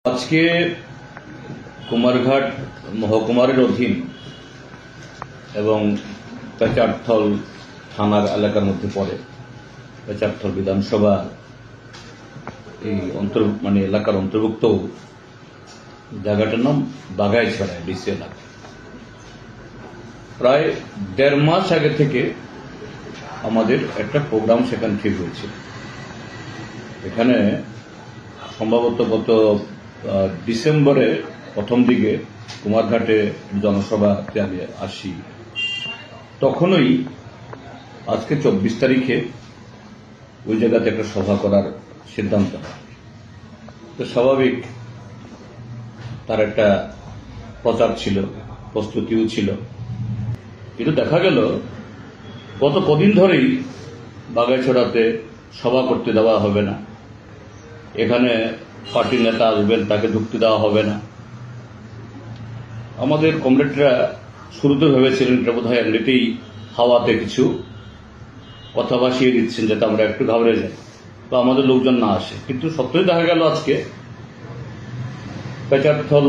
আজকে কুমারঘাট মহকুমারের অধীন এবং পেচারথল থানার এলাকার মধ্যে পড়ে। পেচারথল বিধানসভা এই এলাকার অন্তর্ভুক্ত জায়গাটার নাম বাগাইছড়া ডিসি এলাকা। প্রায় ১.৫ মাস আগে থেকে আমাদের একটা প্রোগ্রাম সেখানে ঠিক হয়েছে। এখানে সম্ভবত গত ডিসেম্বরে প্রথম দিকে কুমারঘাটে জনসভাতে আমি আসি, তখনই আজকে ২৪ তারিখে ওই জায়গাতে একটা সভা করার সিদ্ধান্ত হয়। তো স্বাভাবিক তার একটা প্রচার ছিল, প্রস্তুতিও ছিল, কিন্তু দেখা গেল গত কদিন ধরেই বাগাইছড়াতে সভা করতে দেওয়া হবে না, এখানে পার্টির নেতা আসবেন তাকে ঢুকতে দেওয়া হবে না। আমাদের কমরেডরা শুরুতে ভেবেছিলেন এটা বোধহয় এমনিতেই হাওয়াতে কিছু কথা ভাসিয়ে দিচ্ছেন যাতে আমরা একটু ঘাবড়ে যাই বা আমাদের লোকজন না আসে। কিন্তু সত্যই দেখা গেল আজকে পেচারথল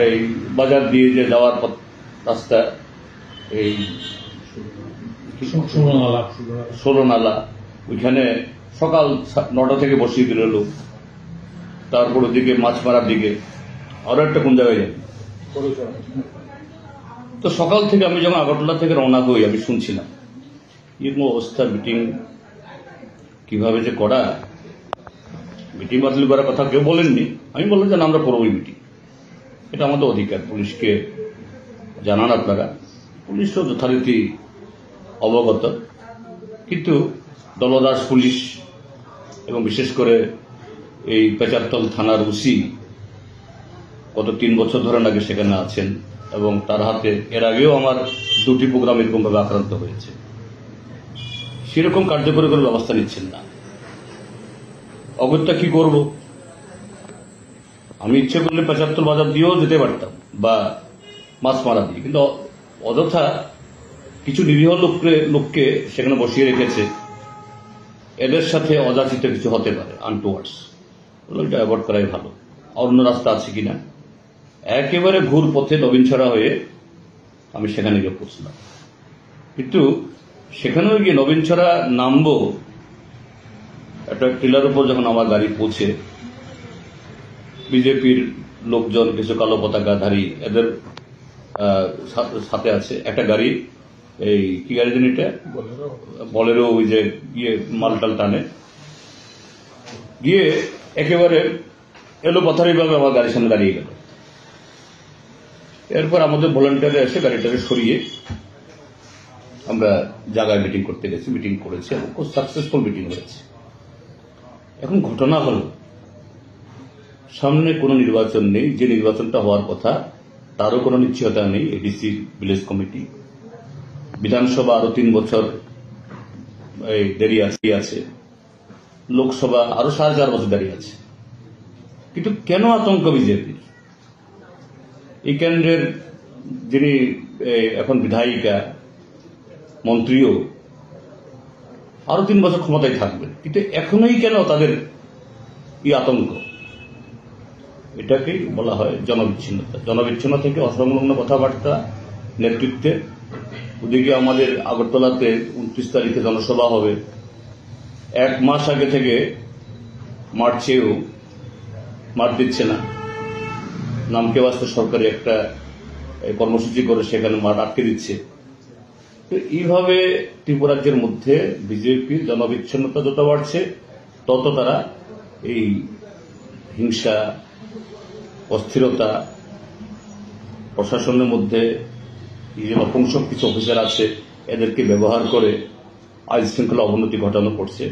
এই বাজার দিয়ে যে যাওয়ার রাস্তা, এই ১৬ নালা, ওইখানে সকাল ৯টা থেকে বসিয়ে দিল লোক। তারপর ওদিকে মাছ মারার দিকে আরো একটা কোন জায়গায় যাবে। তো সকাল থেকে আমি যখন আগরতলা থেকে রওনা হই আমি শুনছিলাম এরকম অবস্থা, মিটিং কিভাবে যে করা, মিটিং বাতিল করার কথা কেউ বলেননি। আমি বললাম যে আমরা করবই মিটিং, এটা আমাদের অধিকার, পুলিশকে জানান আপনারা। পুলিশও যথারীতি অবগত, কিন্তু দলদাস পুলিশ এবং বিশেষ করে এই পেচারথল থানার ওসি গত ৩ বছর ধরে নাকি সেখানে আছেন এবং তার হাতে এর আগেও আমার ২টি প্রোগ্রাম এরকমভাবে আক্রান্ত হয়েছে। সেরকম কার্যকরী করে ব্যবস্থা নিচ্ছেন না। অগত্যা কি করব, আমি ইচ্ছে করলে পেচারথল বাজার দিয়েও যেতে পারতাম বা মাছ মারা দিয়ে, কিন্তু অযথা কিছু নিরীহ লোককে সেখানে বসিয়ে রেখেছে। এদের সাথে অযাচিত কিছু হতে পারে, আনটুয়ার্ডস, এটা অ্যাভয়েড করাই ভালো। অন্য রাস্তা আছে কিনা, একেবারে ঘুর পথে নবীনছড়া হয়ে আমি সেখানে গিয়ে পৌঁছলাম। কিন্তু সেখানেও গিয়ে নবীনছড়া নামবো, একটা টিলার উপর যখন আমার গাড়ি পৌঁছে, বিজেপির লোকজন কিছু কালো পতাকাধারী এদের সাথে আছে একটা গাড়ি, এই কি গাড়ি জানি এটা, বলেরো, ওই যে গিয়ে মালটাল টানে, গিয়ে একেবারে এলো পথারি ভাবে আমার গাড়ির সামনে দাঁড়িয়ে গেল। এরপর আমাদের ভলান্টিয়ার এসে গাড়িটাকে সরিয়ে আমরা জায়গায় মিটিং করতে গেছি, মিটিং করেছি এবং খুব সাকসেসফুল মিটিং হয়েছে। এখন ঘটনা হল সামনে কোনো নির্বাচন নেই, যে নির্বাচনটা হওয়ার কথা তারও কোনো নিশ্চয়তা নেই। এডিসি ভিলেজ কমিটি, বিধানসভা আরো ৩ বছর দেরি আছে, লোকসভা আরো ৪.৫ বছর দাঁড়িয়ে আছে। কিন্তু কেন আতঙ্ক বিজেপির? এই কেন্দ্রের যিনি এখন বিধায়িকা, মন্ত্রীও আরো ৩ বছর ক্ষমতায় থাকবেন, কিন্তু এখনই কেন তাদের এই আতঙ্ক? এটাকেই বলা হয় জনবিচ্ছিন্নতা। জনবিচ্ছিন্ন থেকে অসংলগ্ন কথাবার্তা নেতৃত্বে। ওদিকে আমাদের আগরতলাতে ২৯ তারিখে জনসভা হবে, ১ মাস আগে থেকে মার্চেও মাঠ দিচ্ছে না, নামকে বাস্তে সরকারি একটা কর্মসূচি করে সেখানে মাঠ আটকে দিচ্ছে। তো এইভাবে ত্রিপুরাজ্যের মধ্যে বিজেপির জনবিচ্ছিন্নতা যত বাড়ছে তত তারা এই হিংসা, অস্থিরতা, প্রশাসনের মধ্যে এই যে নপুংসক কিছু অফিসার আছে এদেরকে ব্যবহার করে আইন শৃঙ্খলা অবনতি ঘটানো করছে।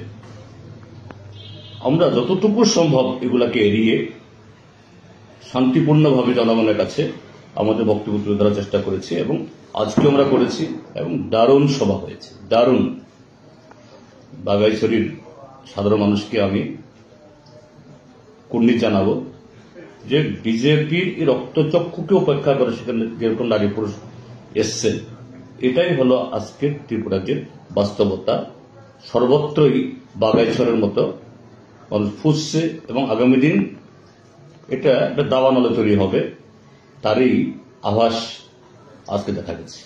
আমরা যতটুকু সম্ভব এগুলাকে এড়িয়ে শান্তিপূর্ণভাবে জনগণের কাছে আমাদের বক্তব্য তুলে ধরার চেষ্টা করেছি এবং আজকে আমরা করেছি এবং দারুণ সভা হয়েছে, দারুণ। বাগাইছড়ির সাধারণ মানুষকে আমি কুর্নিশ জানাবো যে বিজেপির এই রক্তচক্ষুকে উপেক্ষা করে সেখানে যেরকম নারী পুরুষ এসছে, এটাই হলো আজকের ত্রিপুরাজ্যের বাস্তবতা। সর্বত্রই বাগাইছড়ের মতো মানুষ ফুসছে এবং আগামী দিন এটা একটা দাবানলে তৈরি হবে, তারই আভাস আজকে দেখা গেছে।